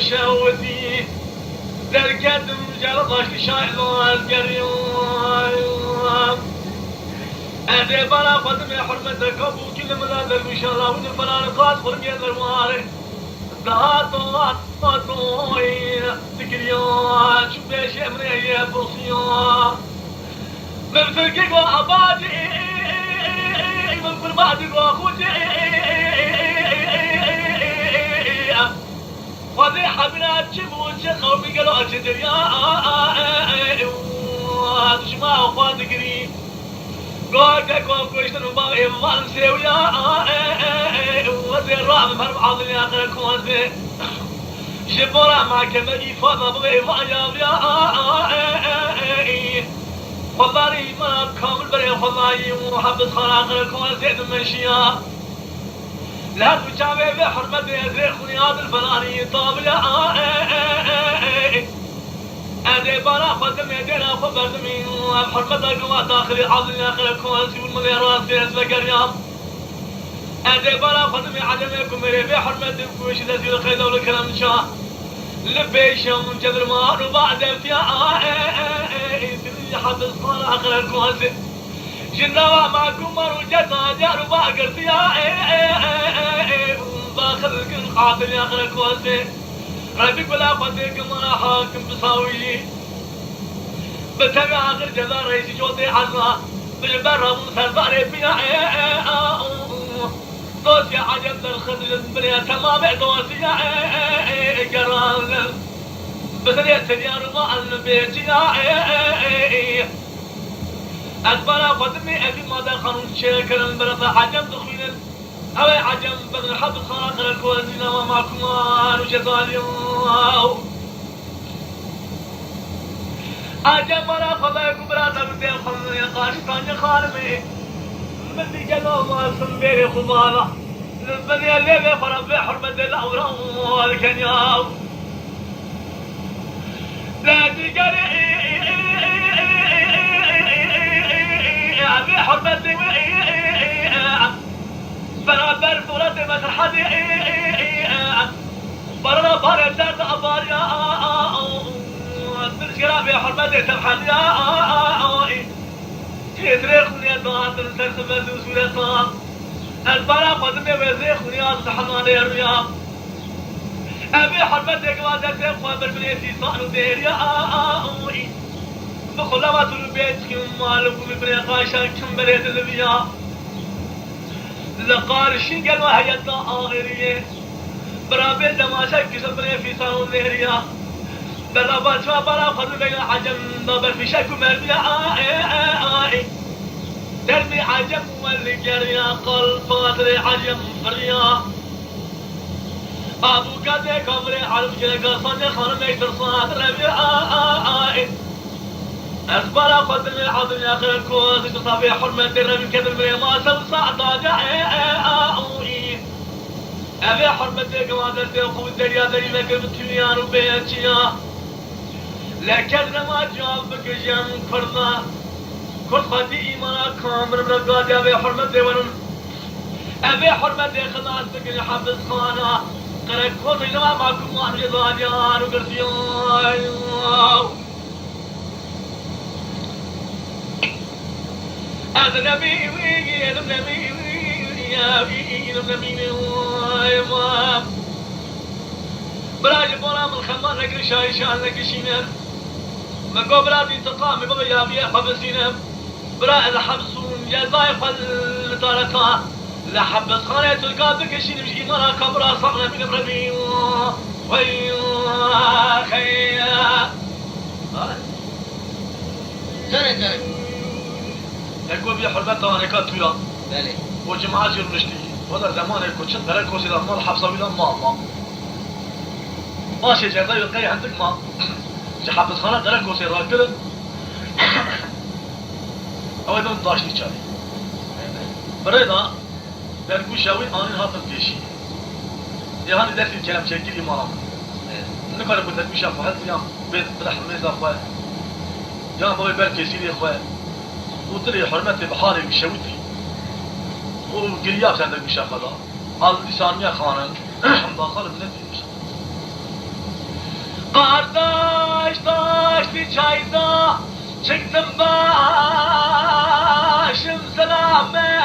شهوتي دركت مجرد شايلون القريون أدي بلا قدم حرمتك أبو كل ملاذ المشالة ونفران قاس قرمي الواري ضاطوات طاطوين تكريون شو بيش أمري يا بصيون من فرقك وعبادي من فربادك وأخوتي وذي حبنا تشبون شخو بقلوة دريا شما أخوان قريب قولك وكوشتن وباغي فالسي ويا وذي الرعب مرب عظيم يا أخي كوزي شبورا معك مجي فاضة بغي فايا ويا خضاري ما كامل بري خضاري وحبس خلاق كوزي دمشيا لا تجابي بحرمتي زيخني هذا الفلاني طابلة أدي برا خدم يدينا خبرت من بحرمتك وداخلي عظيم آخر كوانسي والمليارات في أسفق الرياض أدي برا خدم عدمكم مري بحرمتك وش لزي الخيدة والكلام شاه لبيشة من جذر مار وبعد فيها حبس طال آخر كوانسي جنوا معكم مروا جزا جاروا باقر فيها باخر القن قاتل يا اخر كوزي ربك ولا قديك مرا حاكم بصاوي بتبع اخر جزا رئيس جوتي عزا بالبرا مسرفاري فيها دوسي عجب الخضر البنية تمام دوسي قران بسرية سريان وما البيت أكبر قدمي أبي ما دخلوا شكل البرد عجم دخيل أو عجم بدر حب خاطر الكوزين ومعكم وجزالي عجم مرا خذاكم براتا بدي خلني قاشطان خارمي بدي جلو ما سنبيري خضالة بدي الليبي فربي حرمة الأورام والكنياو لا تقري أبي حرمتي برابر فرد مسرحتي برا برا درد أباريا تنشرا بي حرمتي سبحانيا تدريخني الضغط تنسبت وسولة البرا قدمي وزيخني أصحناني الرياض أبي حرمتي قوادتي قوابر بليتي صانو ديريا بخلوات البيت كم مالكم بفريقاشا كم بريد البيا لقارشين قالوا هيدا آخرية برابي دماشا كسب بري في صانو النهرية برابات شوا برا خدو بين عجم دابر في شاكو مرمية دربي عجم والقرية قلب فاطري عجم فريا أبو قادي كامري عرف جلقا صاني خانمي ترصاد ربيع أخبار قدم العظيم يا أخي الكوز تصابي حرمة الرمي كذب ما سوصع ضاجع أبي حرمة قوادة القوة الدريا دريمة كبتميان وبيتشيا لكن ما جابك جام فرضا كل خاتي إيمانا كامر مرقاد أبي حرمة ونن أبي حرمة خلاص بك حافظ خانا قرأت كوز إنما معكم ما رضا جان وقرسيان هذا نبي ويجي هذا نبي ويجي هذا نبي ويجي براجع بولا من الخمار لك شاي شان لك شينر ما قبرات انتقام بابا يا بيا حبسينا برا الحبسون يا ضايف الطارقة لحبس خانة القابك شين مش إيمانا كبرا صغنا من برمي ويا خيا زين يقول بيا حرمتها أنا كانت ويا بله وجماعة يرنشتي ولا زمان يكون شد درك كوسي لما الحبسة ولا ما ماشي جزاي القي عندك ما جحبس خانة درك كوسي راكل أو إذا مطاش لي شاي بريدا دركو شاوي أنا هذا الجيشي يعني درس الكلام شكل إمام نقول لك دركو شاف واحد يوم بيت بلحم ميزة أخوي يوم بابي بركي سيدي أخوي وطلع حرمتي بحاري وشوتي وقريات عندك مشاخذة هذا لسان يا خانة داخل بلدي Kardeş taşlı çayda çıktım başım selamet.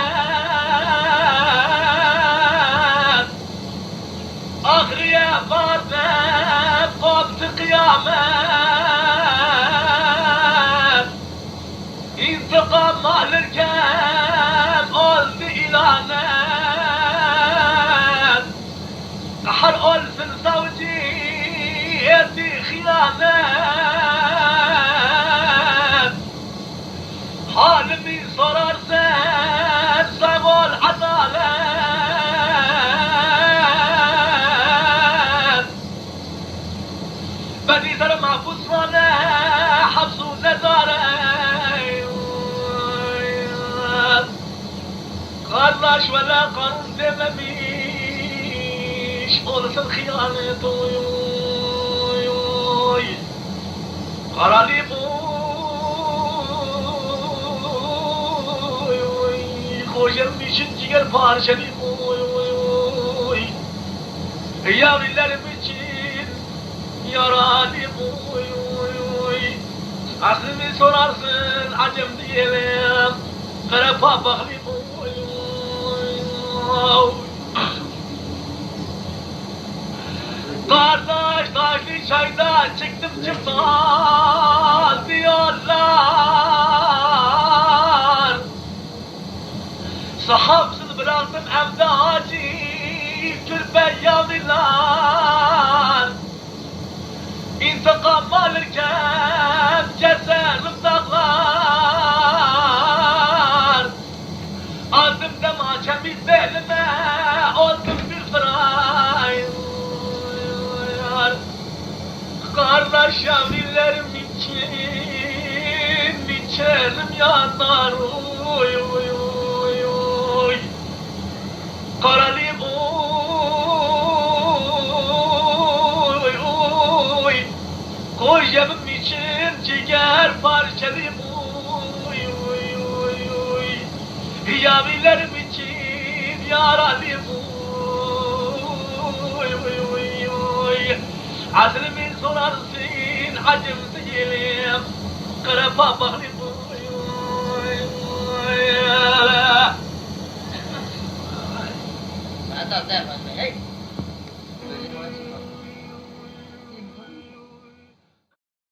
Ahriye vardım koptu kıyamet. İntikam alırken oldu ilanet. Kahır olsun savcı etti hıyanet. Halimi sorarsan sağ ol adalet. Beni sana mahpus vane hapsu nezare. Kardeş vela kanun dememiş olsun hıyanet. Karalim koşarım için ciğer parçalayım. Yavrilerim için yaralıyım. Aklımı sorarsın acem diyelim. Karafa baklayım. Kardeş taşlı çayda çıktım çıkmaz diyorlar. Sahapsız bıraktım evde acı kürpe yavrular. İntikam alırken keserim dağlar. Aldım demaçemi belime oldum bir fıray. Kardeş yavrilerim için içerim yanar. Oy oy oy oy. Karalim oy oy. Koyamım için ciğer parçalayım. Oy oy oy oy. Yavrilerim için yaralıyım. Oy oy oy oy. Asrımı sorarsın acım değilim. Karafa baklayım. Hadi, hadi.